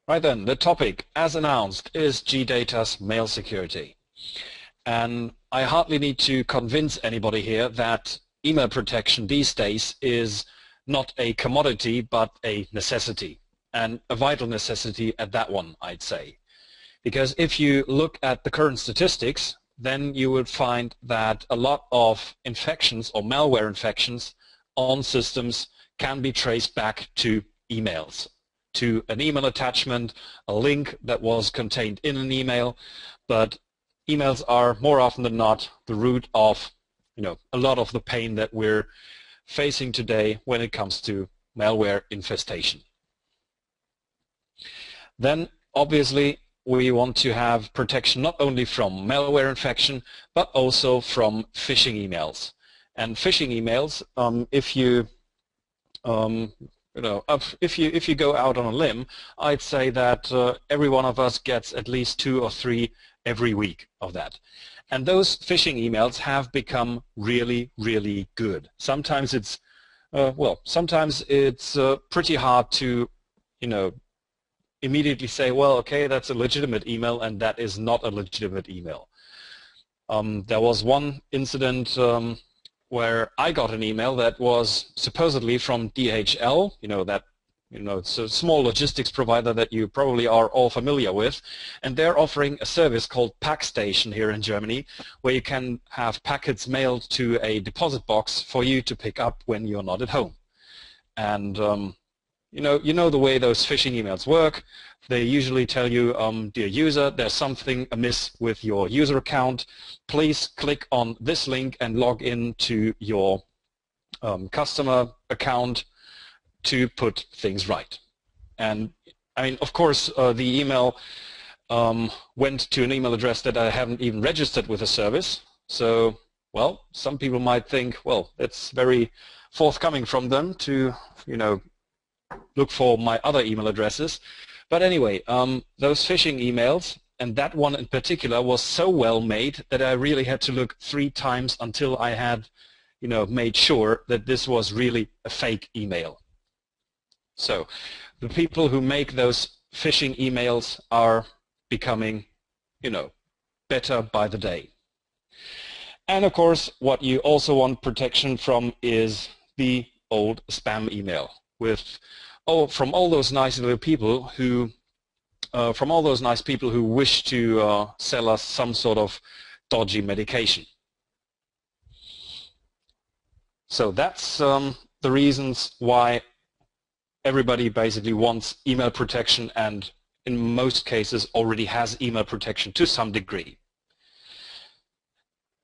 Right then, the topic, as announced, is GData's mail security. And I hardly need to convince anybody here that email protection these days is not a commodity, but a necessity, and a vital necessity at that one, I'd say. Because if you look at the current statistics, then you would find that a lot of infections or malware infections on systems can be traced back to emails, to an email attachment, a link that was contained in an email, but emails are more often than not the root of a lot of the pain that we're facing today when it comes to malware infestation. Then obviously we want to have protection not only from malware infection but also from phishing emails. And phishing emails, if you go out on a limb, I'd say that every one of us gets at least 2 or 3 every week of that. And those phishing emails have become really, really good. Sometimes it's pretty hard to, immediately say, well, okay, that's a legitimate email, and that is not a legitimate email. There was one incident where I got an email that was supposedly from DHL, it's a small logistics provider that you probably are all familiar with, and they're offering a service called Packstation here in Germany, where you can have packets mailed to a deposit box for you to pick up when you're not at home. And you know the way those phishing emails work. They usually tell you, dear user, there's something amiss with your user account. Please click on this link and log in to your customer account to put things right. And I mean, of course, the email went to an email address that I haven't even registered with the service. So, well, some people might think, well, it's very forthcoming from them to, look for my other email addresses. But anyway, those phishing emails, and that one in particular, was so well made that I really had to look 3 times until I had, made sure that this was really a fake email. So the people who make those phishing emails are becoming, better by the day. And of course, what you also want protection from is the old spam email from all those nice little people who wish to sell us some sort of dodgy medication. So that's the reasons why everybody basically wants email protection, and in most cases already has email protection to some degree.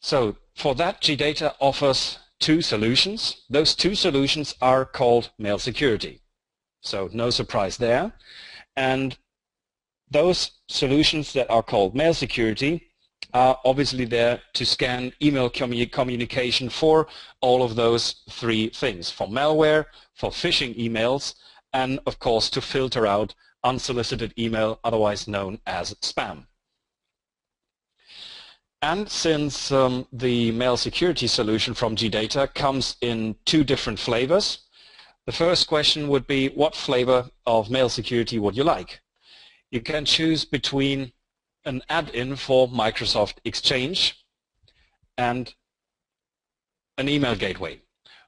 So for that, GData offers 2 solutions. Those 2 solutions are called mail security. So no surprise there. And those solutions that are called mail security are obviously there to scan email communication for all of those 3 things: for malware, for phishing emails, and of course to filter out unsolicited email, otherwise known as spam. And since the mail security solution from GData comes in 2 different flavors, the first question would be, what flavor of mail security would you like? You can choose between an add-in for Microsoft Exchange and an email gateway.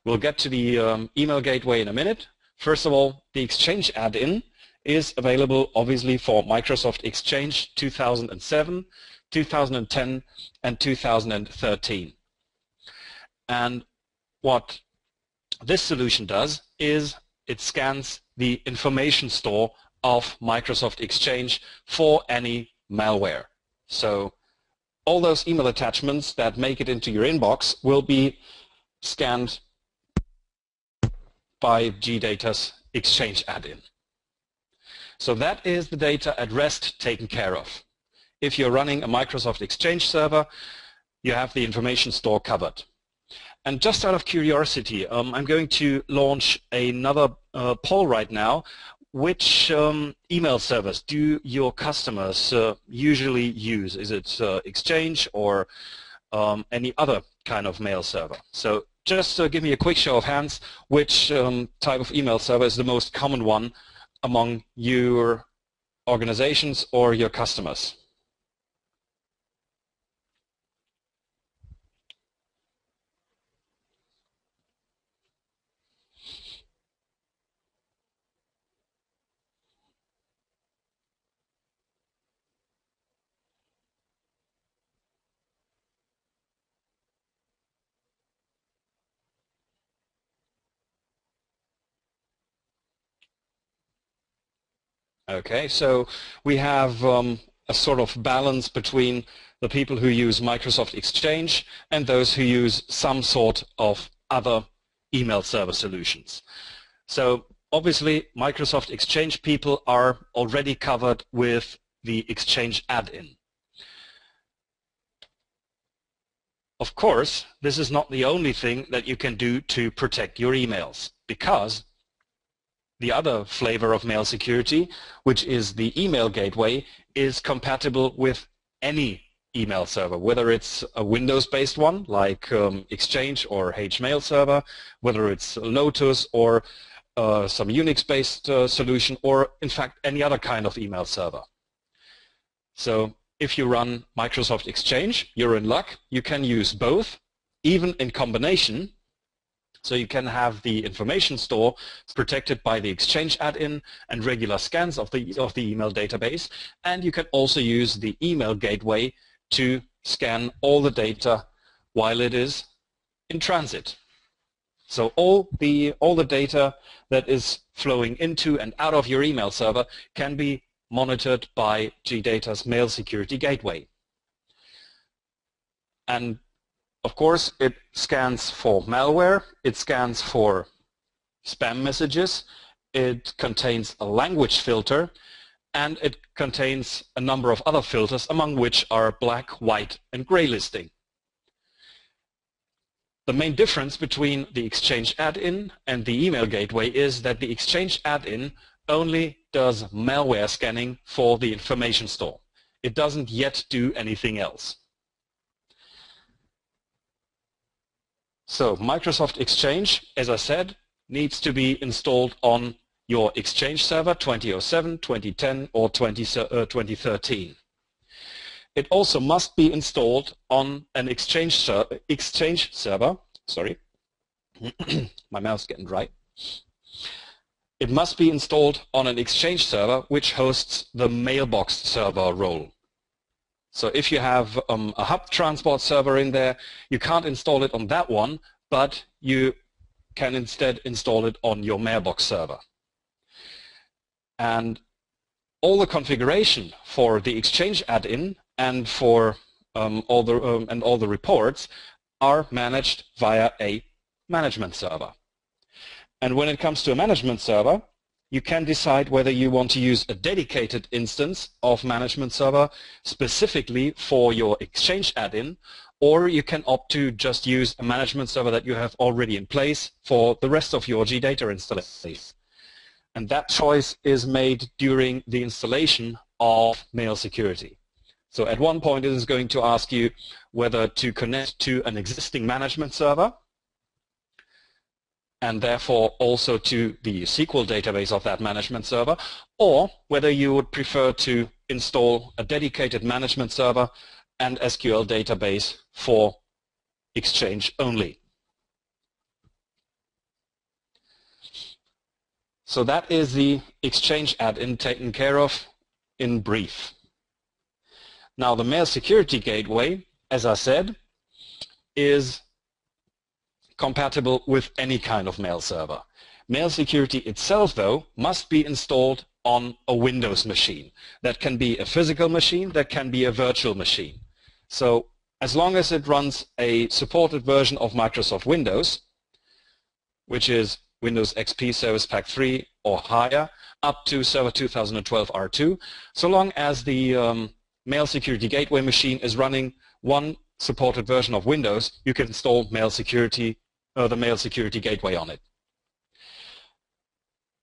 We'll get to the email gateway in a minute. First of all, the Exchange add-in is available obviously for Microsoft Exchange 2007, 2010 and 2013. And what this solution does is it scans the information store of Microsoft Exchange for any malware. So all those email attachments that make it into your inbox will be scanned by GData's Exchange add-in. So that is the data at rest taken care of. If you're running a Microsoft Exchange server, you have the information store covered. And just out of curiosity, I'm going to launch another poll right now. Which email servers do your customers usually use? Is it Exchange or any other kind of mail server? So just give me a quick show of hands, which type of email server is the most common one among your organizations or your customers. Okay, so we have a sort of balance between the people who use Microsoft Exchange and those who use some sort of other email server solutions. So obviously Microsoft Exchange people are already covered with the Exchange add-in. Of course, this is not the only thing that you can do to protect your emails, because the other flavor of mail security, which is the email gateway, is compatible with any email server, whether it's a Windows-based one like Exchange or HMail server, whether it's Lotus or some Unix-based solution, or in fact any other kind of email server. So if you run Microsoft Exchange, you're in luck. You can use both, even in combination. So you can have the information store protected by the Exchange add-in and regular scans of the email database, and you can also use the email gateway to scan all the data while it is in transit. So all the data that is flowing into and out of your email server can be monitored by GData's Mail Security Gateway. And of course, it scans for malware, it scans for spam messages, it contains a language filter, and it contains a number of other filters, among which are black, white, and gray listing. The main difference between the Exchange add-in and the email gateway is that the Exchange add-in only does malware scanning for the information store. It doesn't yet do anything else. So Microsoft Exchange, as I said, needs to be installed on your Exchange server 2007, 2010 or 2013. It also must be installed on an Exchange server. Sorry, my mouth's getting dry. It must be installed on an Exchange server which hosts the mailbox server role. So if you have a hub transport server in there, you can't install it on that one, but you can instead install it on your mailbox server. And all the configuration for the Exchange add-in and for all the reports are managed via a management server. And when it comes to a management server, you can decide whether you want to use a dedicated instance of management server specifically for your Exchange add-in, or you can opt to just use a management server that you have already in place for the rest of your GData installation. And that choice is made during the installation of Mail Security. So at one point it is going to ask you whether to connect to an existing management server, and therefore also to the SQL database of that management server, or whether you would prefer to install a dedicated management server and SQL database for Exchange only. So that is the Exchange add-in taken care of in brief. Now the Mail Security Gateway, as I said, is compatible with any kind of mail server. Mail Security itself, though, must be installed on a Windows machine. That can be a physical machine, that can be a virtual machine. So as long as it runs a supported version of Microsoft Windows, which is Windows XP Service Pack 3 or higher, up to Server 2012 R2, so long as the Mail Security Gateway machine is running one supported version of Windows, you can install Mail Security the Mail Security Gateway on it.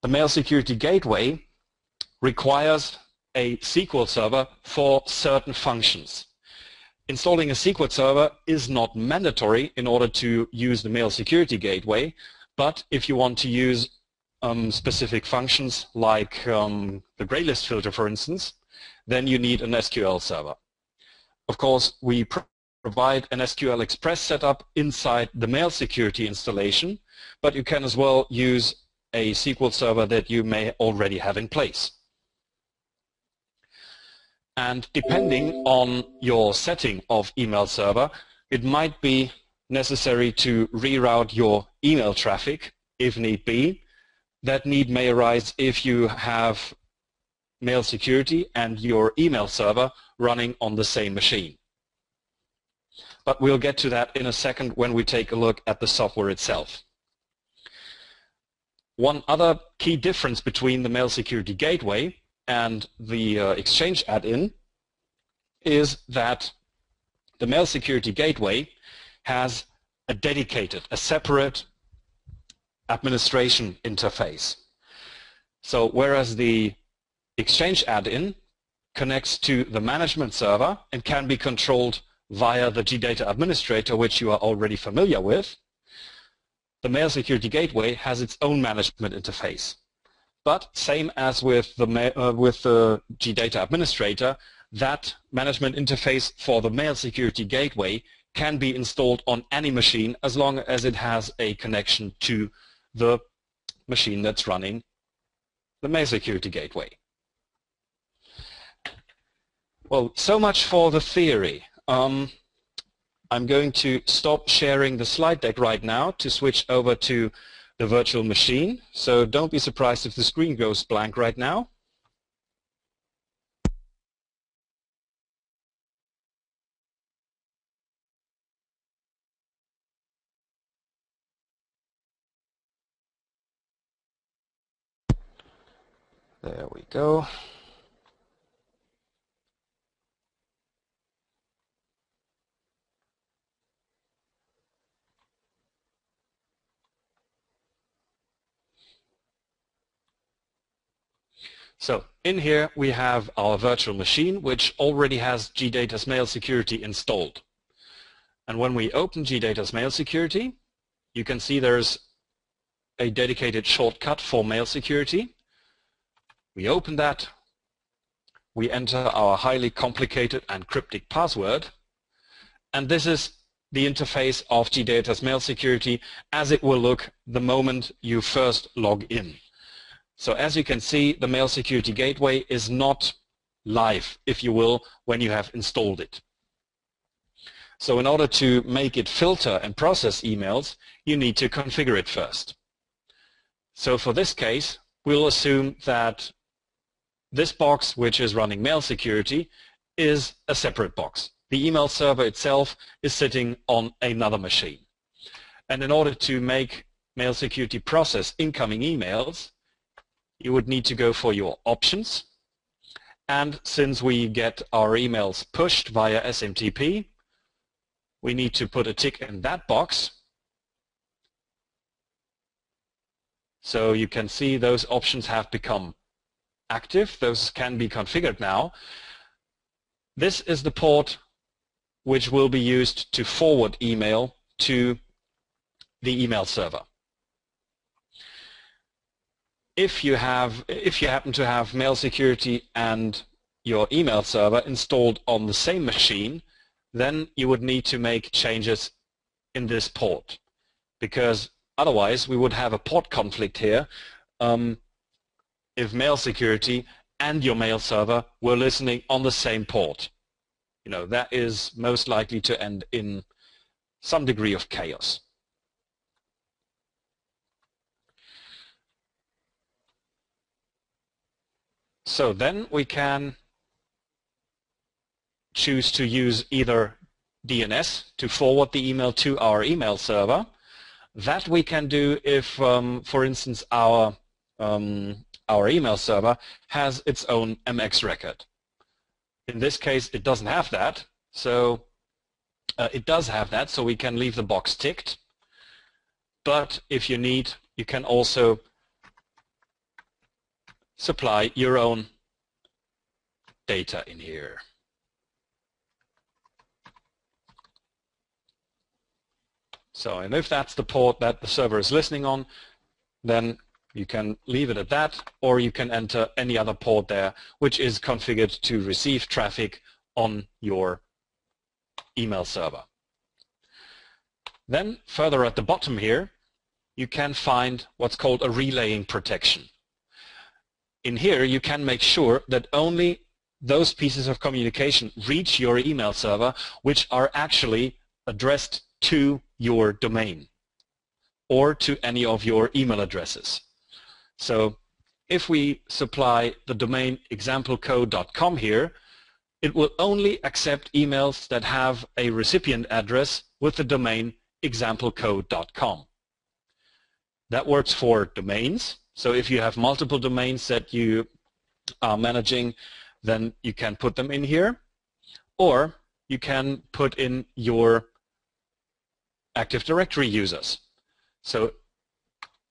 The Mail Security Gateway requires a SQL server for certain functions. Installing a SQL server is not mandatory in order to use the Mail Security Gateway, but if you want to use specific functions like the gray list filter, for instance, then you need an SQL server. Of course, we provide an SQL Express setup inside the mail security installation, but you can as well use a SQL server that you may already have in place. And depending on your setting of email server, it might be necessary to reroute your email traffic if need be. That need may arise if you have mail security and your email server running on the same machine. But we'll get to that in a second when we take a look at the software itself. One other key difference between the Mail Security Gateway and the Exchange add-in is that the Mail Security Gateway has a separate administration interface. So whereas the Exchange add-in connects to the management server and can be controlled via the GData administrator, which you are already familiar with, the Mail Security Gateway has its own management interface. But same as with the GData administrator, that management interface for the Mail Security Gateway can be installed on any machine as long as it has a connection to the machine that's running the Mail Security Gateway. Well, so much for the theory. I'm going to stop sharing the slide deck right now to switch over to the virtual machine. So don't be surprised if the screen goes blank right now. There we go. So in here we have our virtual machine, which already has GData's Mail Security installed. And when we open GData's Mail Security, you can see there's a dedicated shortcut for Mail Security. We open that, we enter our highly complicated and cryptic password, and this is the interface of GData's Mail Security as it will look the moment you first log in. So as you can see, the Mail Security Gateway is not live, if you will, when you have installed it. So in order to make it filter and process emails, you need to configure it first. So for this case, we'll assume that this box, which is running Mail Security, is a separate box. The email server itself is sitting on another machine. And in order to make Mail Security process incoming emails, you would need to go for your options. And since we get our emails pushed via SMTP, we need to put a tick in that box. So you can see those options have become active. Those can be configured now. This is the port which will be used to forward email to the email server. If you happen to have Mail Security and your email server installed on the same machine, then you would need to make changes in this port, because otherwise we would have a port conflict here if Mail Security and your mail server were listening on the same port. You know, that is most likely to end in some degree of chaos. So then we can choose to use either DNS to forward the email to our email server. That we can do if, for instance, our email server has its own MX record. In this case, it doesn't have that, so it does have that, so we can leave the box ticked. But if you need, you can also supply your own data in here. So, and if that's the port that the server is listening on, then You can leave it at that, or you can enter any other port there which is configured to receive traffic on your email server. Then further at the bottom here, you can find what's called a relaying protection. In here, you can make sure that only those pieces of communication reach your email server which are actually addressed to your domain or to any of your email addresses. So if we supply the domain examplecode.com here, it will only accept emails that have a recipient address with the domain examplecode.com. That works for domains. So if you have multiple domains that you are managing, then you can put them in here, or you can put in your Active Directory users. So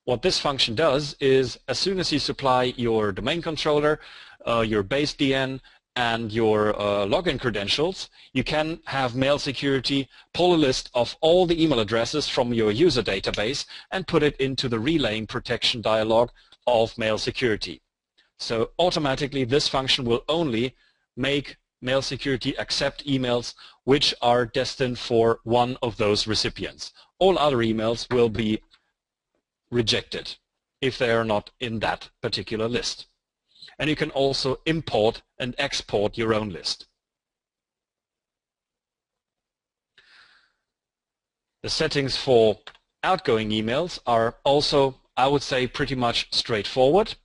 what this function does is, as soon as you supply your domain controller, your base DN, and your login credentials, you can have Mail Security pull a list of all the email addresses from your user database and put it into the relaying protection dialog of Mail Security. So automatically this function will only make Mail Security accept emails which are destined for one of those recipients. All other emails will be rejected if they are not in that particular list. And you can also import and export your own list. The settings for outgoing emails are also, I would say, pretty much straightforward.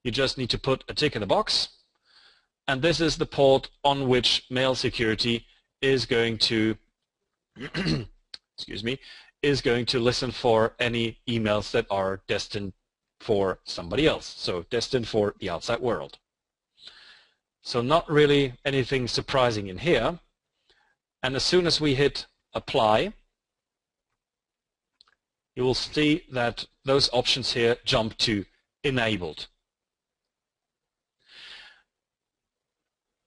You just need to put a tick in the box, and this is the port on which Mail Security is going to excuse me, is going to listen for any emails that are destined for somebody else, so destined for the outside world. So not really anything surprising in here. And as soon as we hit apply, you will see that those options here jump to enabled.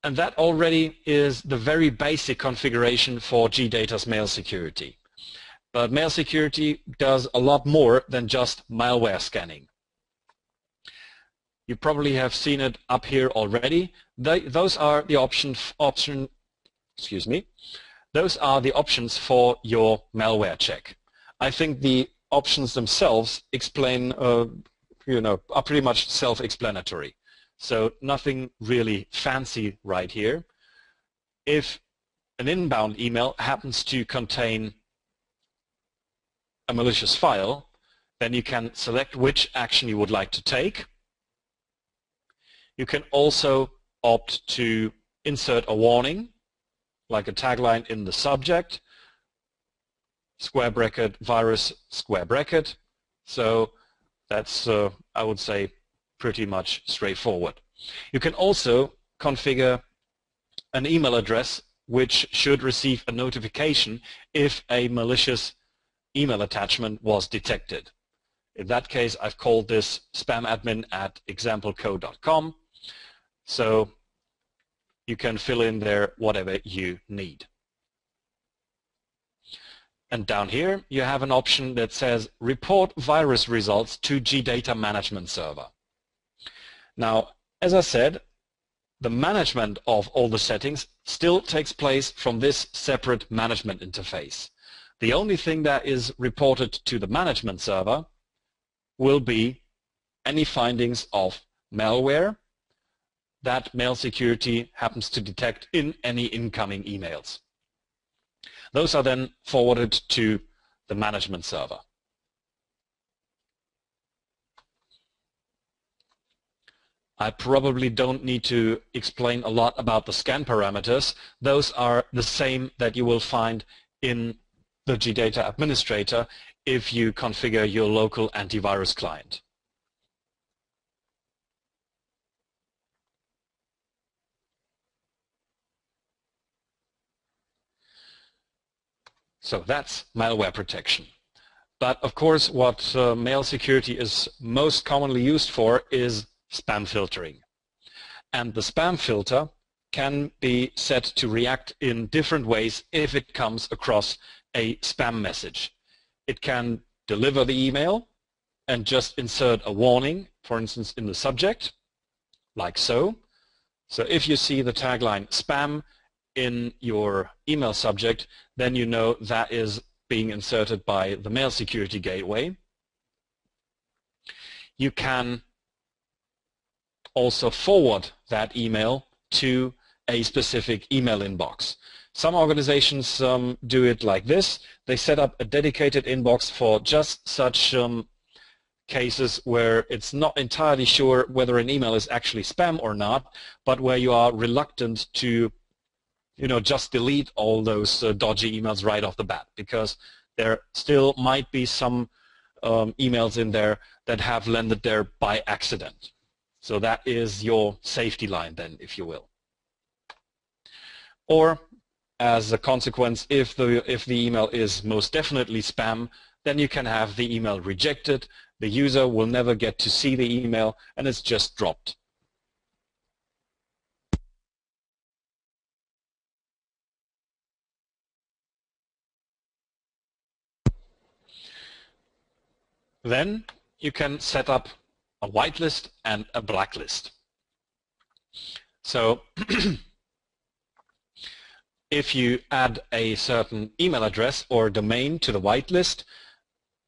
And that already is the very basic configuration for GData's Mail Security. But Mail Security does a lot more than just malware scanning. You probably have seen it up here already. Those are the Those are the options for your malware check. I think the options themselves explain, are pretty much self-explanatory. So nothing really fancy right here. If an inbound email happens to contain a malicious file, then you can select which action you would like to take. You can also opt to insert a warning, like a tagline in the subject, square bracket, virus, square bracket. So that's, I would say, pretty much straightforward. You can also configure an email address which should receive a notification if a malicious email attachment was detected. In that case, I've called this spamadmin@examplecode.com. So you can fill in there whatever you need. And down here you have an option that says report virus results to GData management server. Now, as I said, the management of all the settings still takes place from this separate management interface. The only thing that is reported to the management server will be any findings of malware that Mail Security happens to detect in any incoming emails. Those are then forwarded to the management server. I probably don't need to explain a lot about the scan parameters. Those are the same that you will find in the GData administrator if you configure your local antivirus client. So that's malware protection. But of course what Mail Security is most commonly used for is spam filtering. And the spam filter can be set to react in different ways if it comes across a spam message. It can deliver the email, and just insert a warning, for instance, in the subject, like so. So if you see the tagline spam in your email subject, then you know that is being inserted by the Mail Security Gateway. You can also forward that email to a specific email inbox. Some organizations do it like this. They set up a dedicated inbox for just such cases where it's not entirely sure whether an email is actually spam or not, but where you are reluctant to, just delete all those dodgy emails right off the bat, because there still might be some emails in there that have landed there by accident. So that is your safety line then, if you will. Or as a consequence, if the email is most definitely spam, then you can have the email rejected. The user will never get to see the email and it's just dropped. Then you can set up a whitelist and a blacklist. So if you add a certain email address or domain to the whitelist,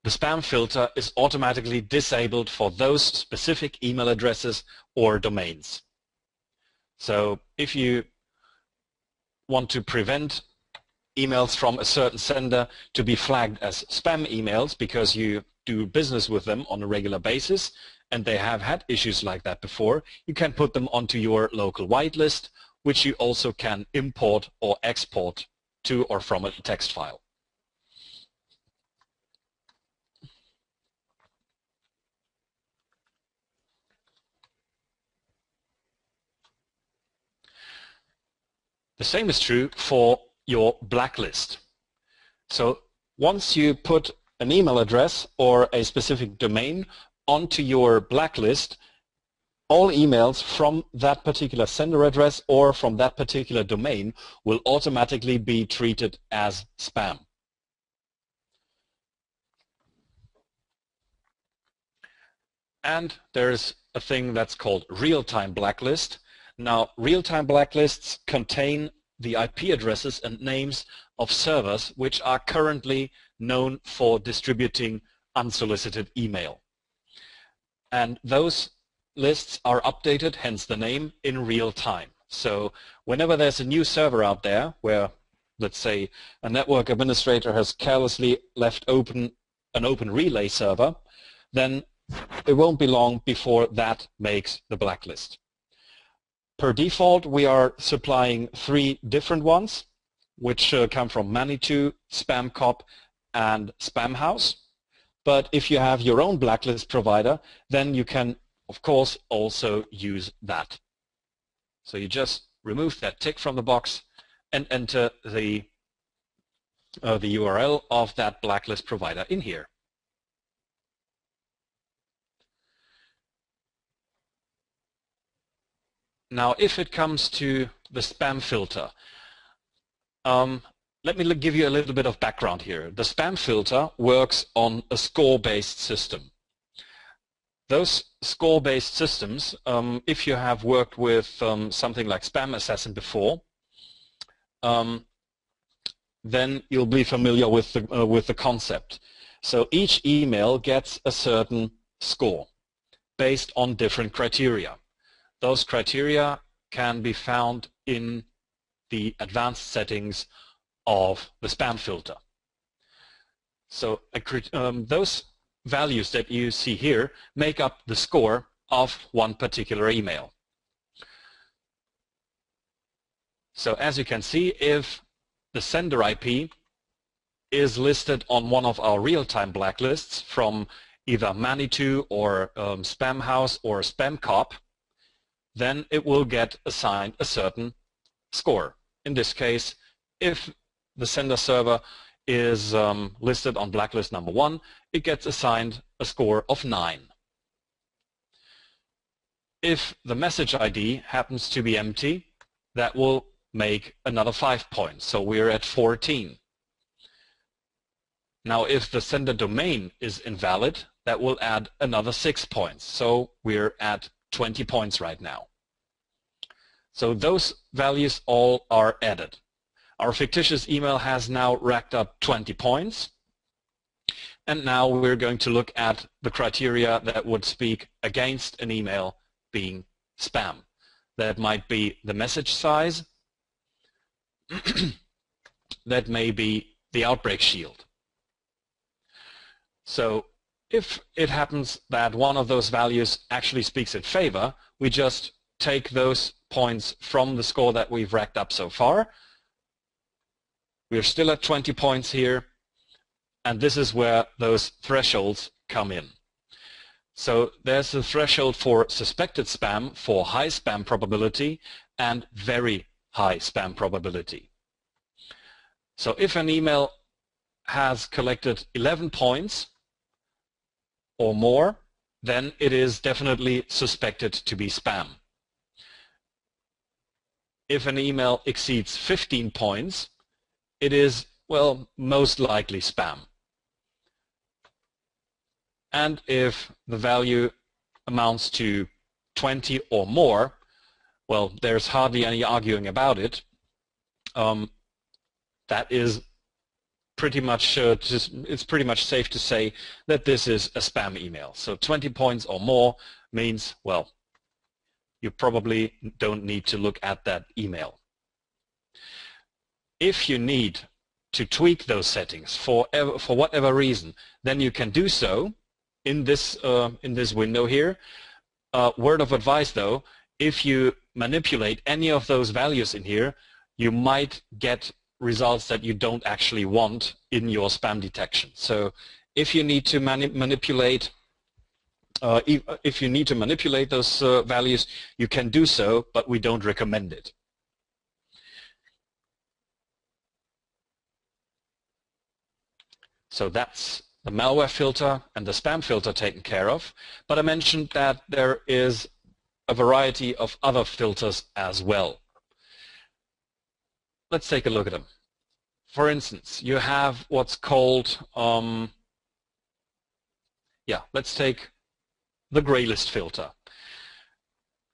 the spam filter is automatically disabled for those specific email addresses or domains. So if you want to prevent emails from a certain sender to be flagged as spam emails because you do business with them on a regular basis and they have had issues like that before, you can put them onto your local whitelist, which you also can import or export to or from a text file. The same is true for your blacklist. So once you put an email address or a specific domain onto your blacklist, all emails from that particular sender address or from that particular domain will automatically be treated as spam. And there's a thing that's called real-time blacklist. Now, real-time blacklists contain the IP addresses and names of servers which are currently known for distributing unsolicited email. And those lists are updated, hence the name, in real time. So whenever there's a new server out there where, let's say, a network administrator has carelessly left open an open relay server, then it won't be long before that makes the blacklist. Per default, we are supplying 3 different ones, which come from Manitou, SpamCop, and SpamHouse. But if you have your own blacklist provider, then you can, of course, also use that. So you just remove that tick from the box and enter the URL of that blacklist provider in here. Now, if it comes to the spam filter, let me give you a little bit of background here. The spam filter works on a score-based system. Those score-based systems, if you have worked with something like Spam Assassin before, then you'll be familiar with the concept. So each email gets a certain score based on different criteria. Those criteria can be found in the advanced settings of the spam filter. So those values that you see here make up the score of one particular email. So as you can see, if the sender IP is listed on one of our real-time blacklists from either Manitou or SpamHouse or SpamCop, then it will get assigned a certain score. In this case, if the sender server is listed on blacklist number 1, it gets assigned a score of 9. If the message ID happens to be empty, that will make another 5 points, so we're at 14. Now if the sender domain is invalid, that will add another 6 points. So we're at 20 points right now. So those values all are added. Our fictitious email has now racked up 20 points. And now we're going to look at the criteria that would speak against an email being spam. That might be the message size. That may be the outbreak shield. So if it happens that one of those values actually speaks in favor, we just take those points from the score that we've racked up so far. We're still at 20 points here, and this is where those thresholds come in. So there's a threshold for suspected spam, for high spam probability, and very high spam probability. So if an email has collected 11 points or more, then it is definitely suspected to be spam. If an email exceeds 15 points, it is, well, most likely spam. And if the value amounts to 20 or more, well, there's hardly any arguing about it. That is pretty much, it's pretty much safe to say that this is a spam email. So 20 points or more means, well, you probably don't need to look at that email. If you need to tweak those settings for whatever reason, then you can do so in this window here. Word of advice though, if you manipulate any of those values in here, you might get results that you don't actually want in your spam detection. So if you need to manipulate those values, you can do so, but we don't recommend it. So that's the malware filter and the spam filter taken care of. But I mentioned that there is a variety of other filters as well. Let's take a look at them. For instance, you have what's called, let's take the gray list filter.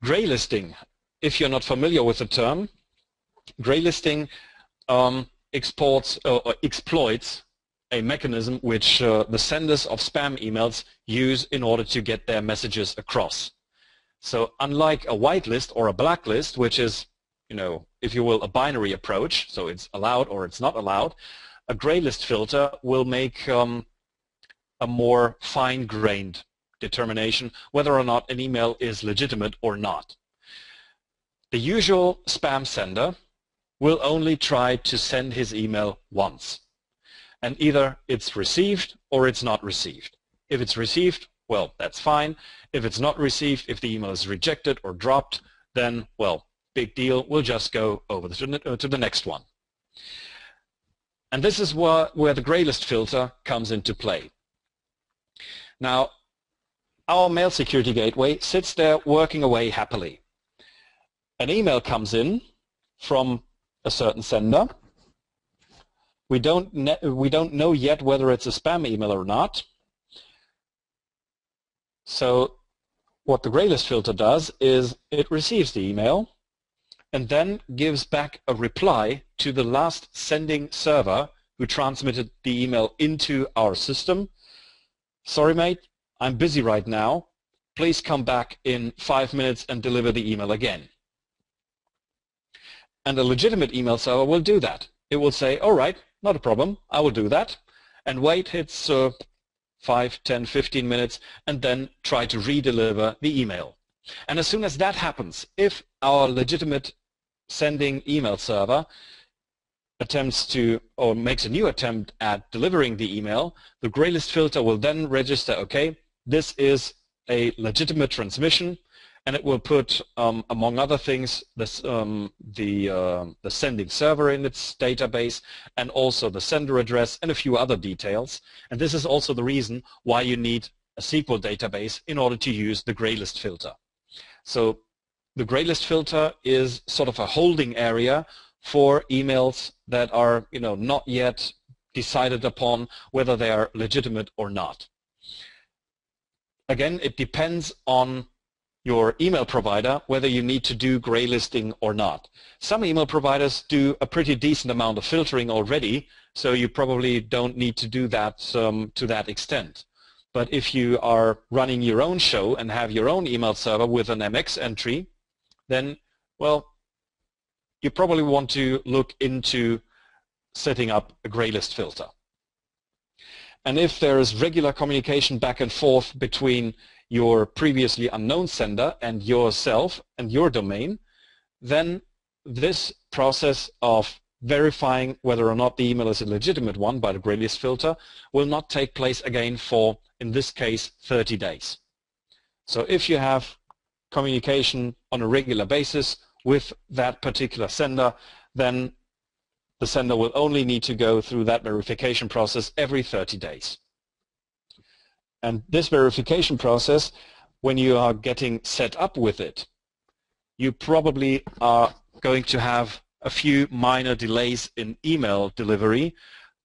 Gray listing, if you're not familiar with the term, gray listing exploits a mechanism which the senders of spam emails use in order to get their messages across. So unlike a whitelist or a blacklist, which is, if you will, a binary approach, so it's allowed or it's not allowed, a gray list filter will make a more fine-grained determination whether or not an email is legitimate or not. The usual spam sender will only try to send his email once. And either it's received or it's not received. If it's received, well, that's fine. If it's not received, if the email is rejected or dropped, then, well, big deal, we'll just go over to the next one. And this is where the gray list filter comes into play. Now, our mail security gateway sits there working away happily. An email comes in from a certain sender. We don't know yet whether it's a spam email or not. So what the gray list filter does is it receives the email and then gives back a reply to the last sending server who transmitted the email into our system. Sorry, mate, I'm busy right now. Please come back in 5 minutes and deliver the email again. And a legitimate email server will do that. It will say, all right, not a problem, I will do that, and wait its 5, 10, 15 minutes, and then try to redeliver the email. And as soon as that happens, if our legitimate sending email server attempts to, or makes a new attempt at delivering the email, the gray list filter will then register, okay, this is a legitimate transmission, and it will put, among other things, this, the sending server in its database, and also the sender address, and a few other details. And this is also the reason why you need a SQL database in order to use the gray list filter. So the gray list filter is sort of a holding area for emails that are, not yet decided upon whether they are legitimate or not. Again, it depends on your email provider whether you need to do gray listing or not. Some email providers do a pretty decent amount of filtering already, so you probably don't need to do that to that extent. But if you are running your own show and have your own email server with an MX entry, then, well, you probably want to look into setting up a gray list filter. And if there is regular communication back and forth between your previously unknown sender and yourself and your domain, then this process of verifying whether or not the email is a legitimate one by the gray list filter will not take place again for, in this case, 30 days. So if you have communication on a regular basis with that particular sender, then the sender will only need to go through that verification process every 30 days. And this verification process, when you are getting set up with it, you probably are going to have a few minor delays in email delivery,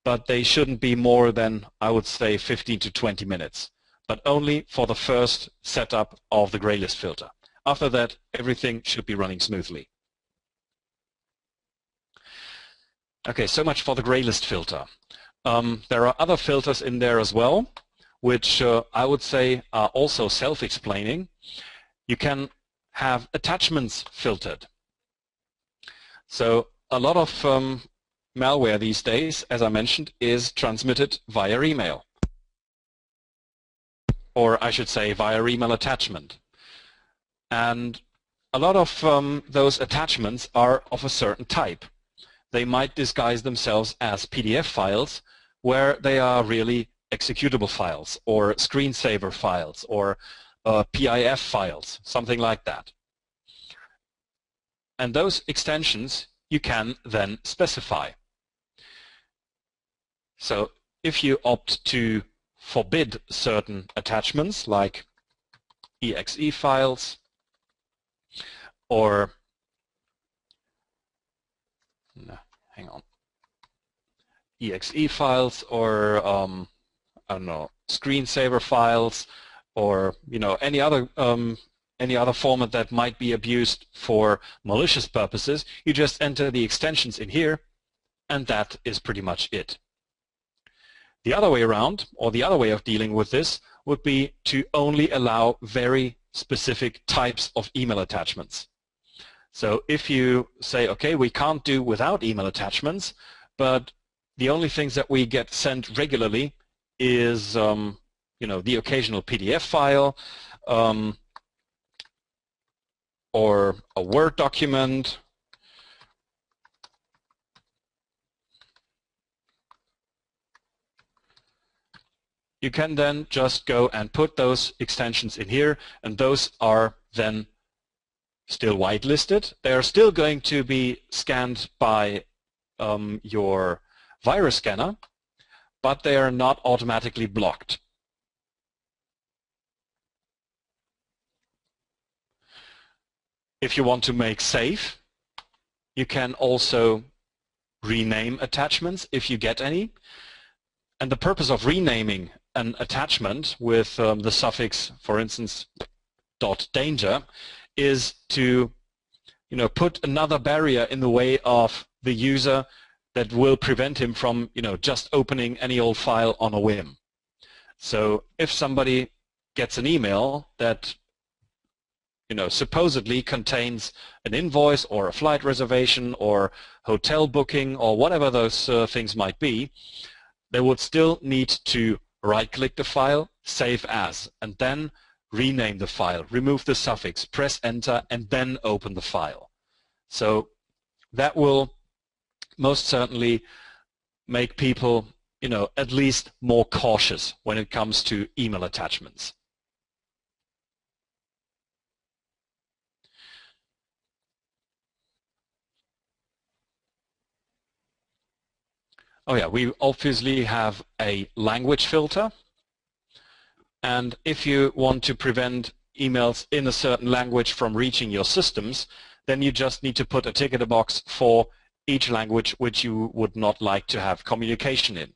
but they shouldn't be more than, I would say, 15 to 20 minutes, but only for the first setup of the gray list filter. After that, everything should be running smoothly. Okay, so much for the gray list filter. There are other filters in there as well, which I would say are also self-explaining. You can have attachments filtered. So a lot of malware these days, as I mentioned, is transmitted via email. Or I should say via email attachment. And a lot of those attachments are of a certain type. They might disguise themselves as PDF files where they are really executable files or screensaver files or PIF files, something like that. And those extensions you can then specify. So if you opt to forbid certain attachments like exe files or exe files or I don't know, screensaver files or any other format that might be abused for malicious purposes, you just enter the extensions in here and that is pretty much it. The other way around, or the other way of dealing with this, would be to only allow very specific types of email attachments. So if you say, okay, we can't do without email attachments, but the only things that we get sent regularly is the occasional PDF file or a Word document you can then just go and put those extensions in here, and those are then still whitelisted. They are still going to be scanned by your virus scanner, but they are not automatically blocked. If you want to make safe, you can also rename attachments if you get any. And the purpose of renaming an attachment with the suffix, for instance, .danger, is to put another barrier in the way of the user that will prevent him from just opening any old file on a whim. So if somebody gets an email that supposedly contains an invoice or a flight reservation or hotel booking or whatever those things might be, they would still need to right-click the file, save as, and then rename the file, remove the suffix, press enter, and then open the file. So that will most certainly make people, at least more cautious when it comes to email attachments. Oh yeah, we obviously have a language filter, and if you want to prevent emails in a certain language from reaching your systems, then you just need to put a tick in the box for each language which you would not like to have communication in.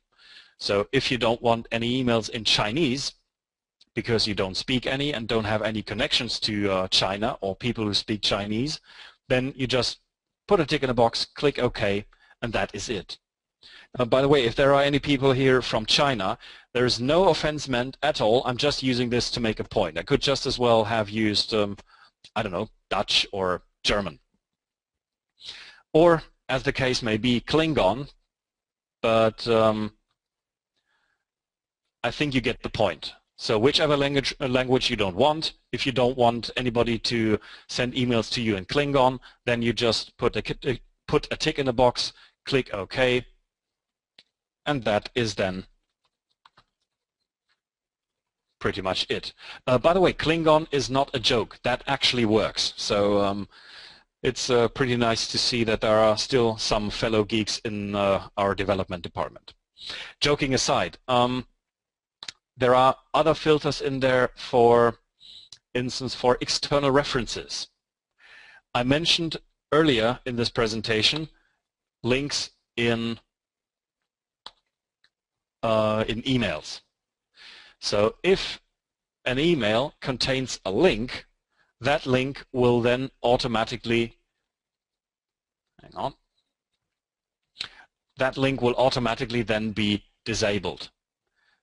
So if you don't want any emails in Chinese, because you don't speak any and don't have any connections to China or people who speak Chinese, then you just put a tick in a box, click OK, and that is it. By the way, if there are any people here from China, there is no offense meant at all. I'm just using this to make a point. I could just as well have used, I don't know, Dutch or German. Or, as the case may be, Klingon, but I think you get the point. So whichever language you don't want, if you don't want anybody to send emails to you in Klingon, then you just put a tick in the box, click OK, and that is then pretty much it. By the way, Klingon is not a joke. That actually works. So it's pretty nice to see that there are still some fellow geeks in our development department. Joking aside, there are other filters in there, for instance, for external references. I mentioned earlier in this presentation links in emails. So if an email contains a link, that link will then automatically, that link will automatically then be disabled.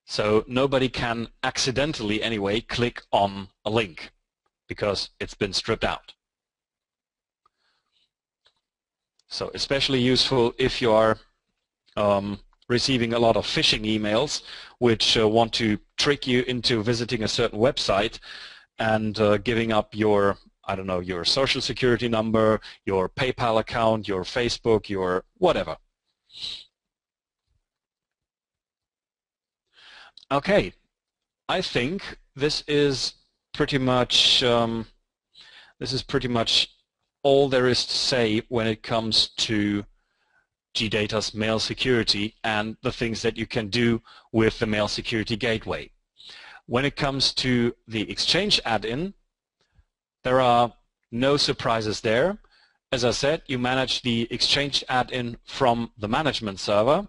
So nobody can accidentally anyway click on a link because it's been stripped out. So especially useful if you are receiving a lot of phishing emails which want to trick you into visiting a certain website and giving up your, I don't know, your social security number, your PayPal account, your Facebook, your whatever. Okay, I think this is pretty much all there is to say when it comes to GData's mail security and the things that you can do with the Mail Security Gateway. When it comes to the Exchange add-in, there are no surprises there. As I said, you manage the Exchange add-in from the management server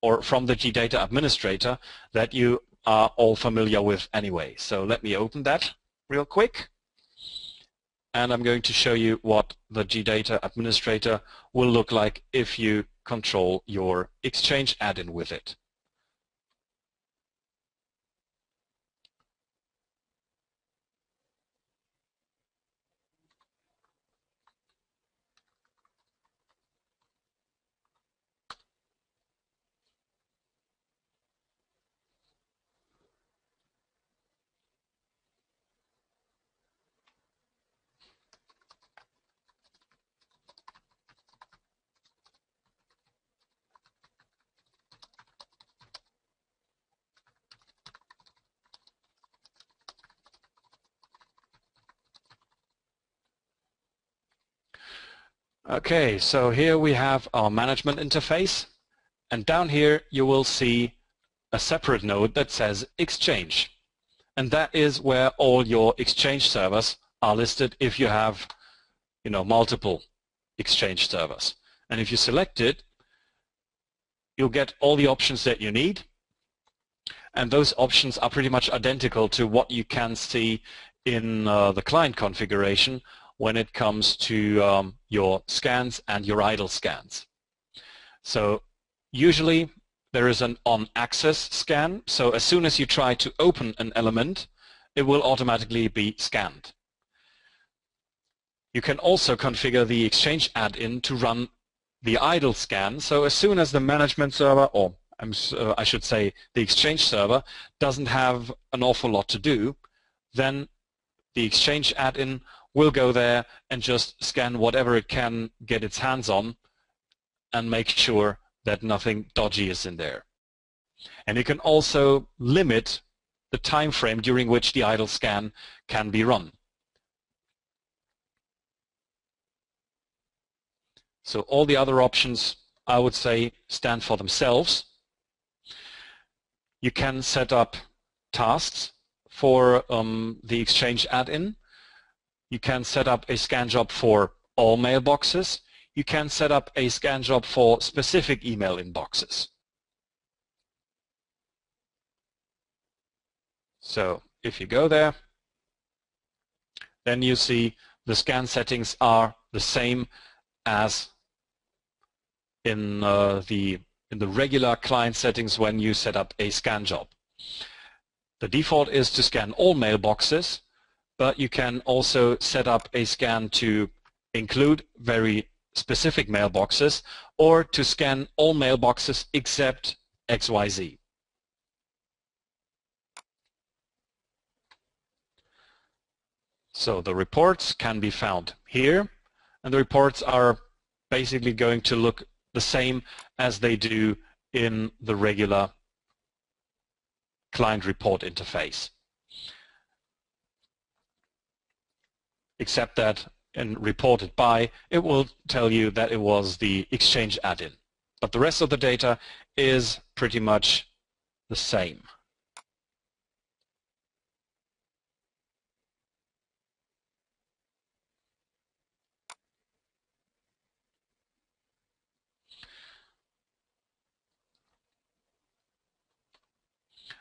or from the GData administrator that you are all familiar with anyway. So let me open that real quick. And I'm going to show you what the GData administrator will look like if you control your Exchange add-in with it. Okay, so here we have our management interface, and down here you will see a separate node that says Exchange, and that is where all your Exchange servers are listed if you have, multiple Exchange servers. And if you select it, you'll get all the options that you need, and those options are pretty much identical to what you can see in the client configuration when it comes to your scans and your idle scans. So usually there is an on-access scan, so as soon as you try to open an element, it will automatically be scanned. You can also configure the Exchange add-in to run the idle scan, so as soon as the management server, or I should say the Exchange server, doesn't have an awful lot to do, then the Exchange add-in will go there and just scan whatever it can get its hands on and make sure that nothing dodgy is in there. And you can also limit the time frame during which the idle scan can be run. So all the other options, I would say, stand for themselves. You can set up tasks for the Exchange add-in. You can set up a scan job for all mailboxes. You can set up a scan job for specific email inboxes. So if you go there, then you see the scan settings are the same as in the regular client settings when you set up a scan job. The default is to scan all mailboxes, but you can also set up a scan to include very specific mailboxes or to scan all mailboxes except XYZ. So the reports can be found here, and the reports are basically going to look the same as they do in the regular client report interface, except that in reported by, it will tell you that it was the Exchange add-in. But the rest of the data is pretty much the same.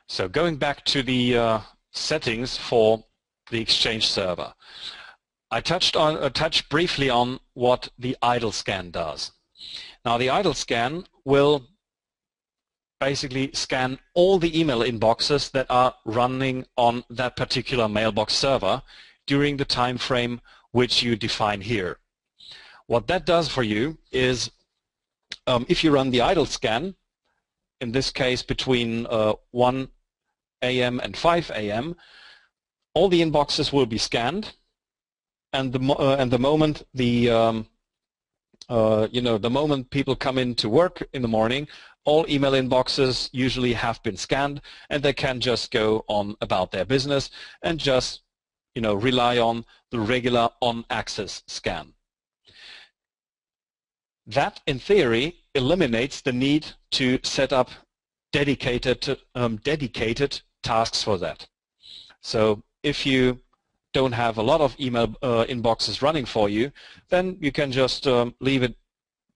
So going back to the settings for the Exchange server, I touched briefly on what the idle scan does. Now the idle scan will basically scan all the email inboxes that are running on that particular mailbox server during the time frame which you define here. What that does for you is if you run the idle scan, in this case between 1 a.m. and 5 a.m., all the inboxes will be scanned, and the moment the the moment people come in to work in the morning, all email inboxes usually have been scanned, and they can just go on about their business and just rely on the regular on-access scan. That, in theory, eliminates the need to set up dedicated tasks for that. So if you don't have a lot of email inboxes running for you, then you can just leave it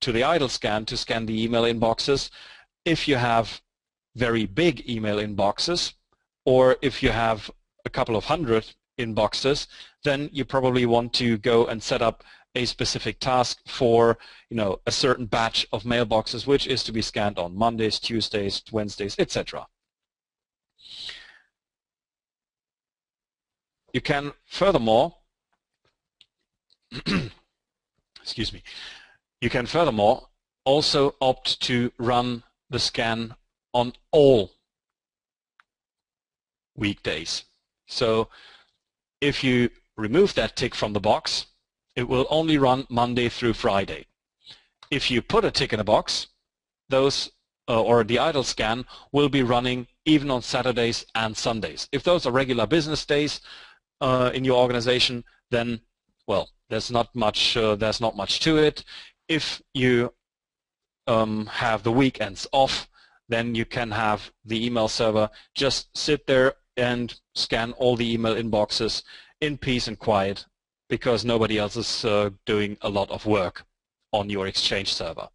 to the idle scan to scan the email inboxes. If you have very big email inboxes, or if you have a couple of hundred inboxes, then you probably want to go and set up a specific task for a certain batch of mailboxes which is to be scanned on Mondays, Tuesdays, Wednesdays, etc. You can furthermore excuse me, you can furthermore also opt to run the scan on all weekdays. So if you remove that tick from the box, it will only run Monday through Friday. If you put a tick in a box, those or the idle scan will be running even on Saturdays and Sundays. If those are regular business days in your organization, then well, there's not much to it. If you have the weekends off, then you can have the email server just sit there and scan all the email inboxes in peace and quiet, because nobody else is doing a lot of work on your Exchange server.